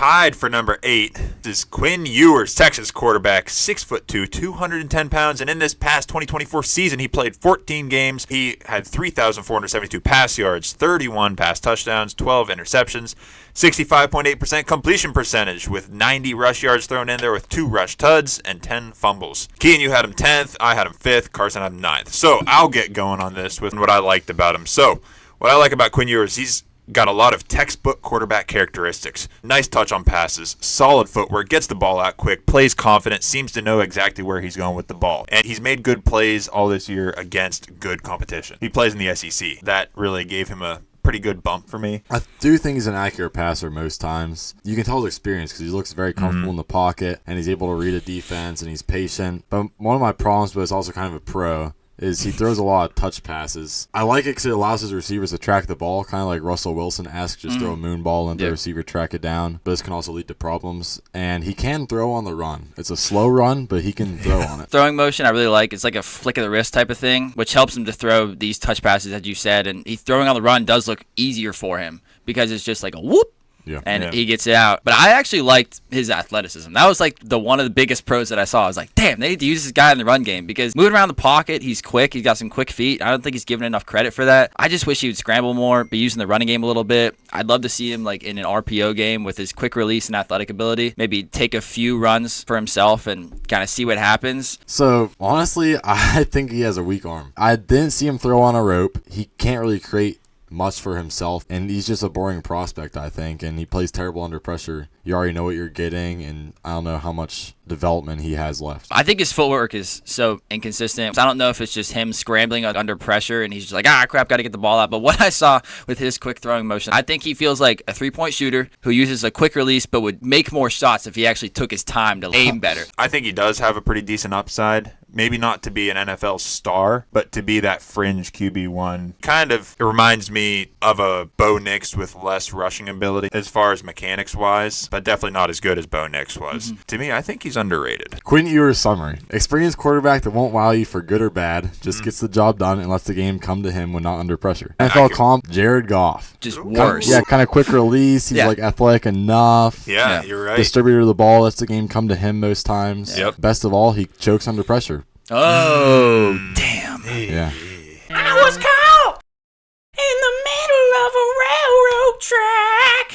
tied for number 8 is Quinn Ewers, Texas quarterback, 6'2", 210 pounds. And in this past 2024 season, he played 14 games. He had 3,472 pass yards, 31 pass touchdowns, 12 interceptions, 65.8% completion percentage with 90 rush yards thrown in there with 2 rush tuds and 10 fumbles. Kean, you had him 10th. I had him 5th. Carson had him 9th. So I'll get going on this with what I liked about him. So what I like about Quinn Ewers, he's got a lot of textbook quarterback characteristics. Nice touch on passes, solid footwork, gets the ball out quick, plays confident, seems to know exactly where he's going with the ball. And he's made good plays all this year against good competition. He plays in the SEC. That really gave him a pretty good bump for me. I do think he's an accurate passer most times. You can tell his experience because he looks very comfortable in the pocket and he's able to read a defense and he's patient. But one of my problems with, also kind of a pro, is he throws a lot of touch passes. I like it because it allows his receivers to track the ball, kind of like Russell Wilson-esque, just throw a moon ball and the receiver track it down. But this can also lead to problems. And he can throw on the run. It's a slow run, but he can throw on it. Throwing motion I really like. It's like a flick of the wrist type of thing, which helps him to throw these touch passes, as you said. And he throwing on the run does look easier for him because it's just like a whoop. Yeah. And he gets it out. But I actually liked his athleticism. That was like one of the biggest pros that I saw. I was like, damn, they need to use this guy in the run game because moving around the pocket, he's quick. He's got some quick feet. I don't think he's given enough credit for that. I just wish he would scramble more, be using the running game a little bit. I'd love to see him like in an RPO game with his quick release and athletic ability. Maybe take a few runs for himself and kind of see what happens. So, honestly, I think he has a weak arm. I didn't see him throw on a rope. He can't really create much for himself, and he's just a boring prospect, I think, and he plays terrible under pressure. You already know what you're getting, and I don't know how much development he has left. I think his footwork is so inconsistent. I don't know if it's just him scrambling under pressure and he's just like, crap, got to get the ball out. But what I saw with his quick throwing motion, I think he feels like a three-point shooter who uses a quick release but would make more shots if he actually took his time to aim better. I think he does have a pretty decent upside. Maybe not to be an NFL star, but to be that fringe QB1. Kind of, it reminds me of a Bo Nix with less rushing ability as far as mechanics-wise, but definitely not as good as Bo Nix was. To me, I think he's underrated. Quinn Ewers summary. Experienced quarterback that won't wow you for good or bad, just gets the job done and lets the game come to him when not under pressure. NFL comp, Jared Goff. Just worse. Kind of quick release. He's like athletic enough. Yeah, you're right. Distributor of the ball, lets the game come to him most times. Yep. Best of all, he chokes under pressure. Oh, damn. Yeah. I was caught in the middle of a railroad track.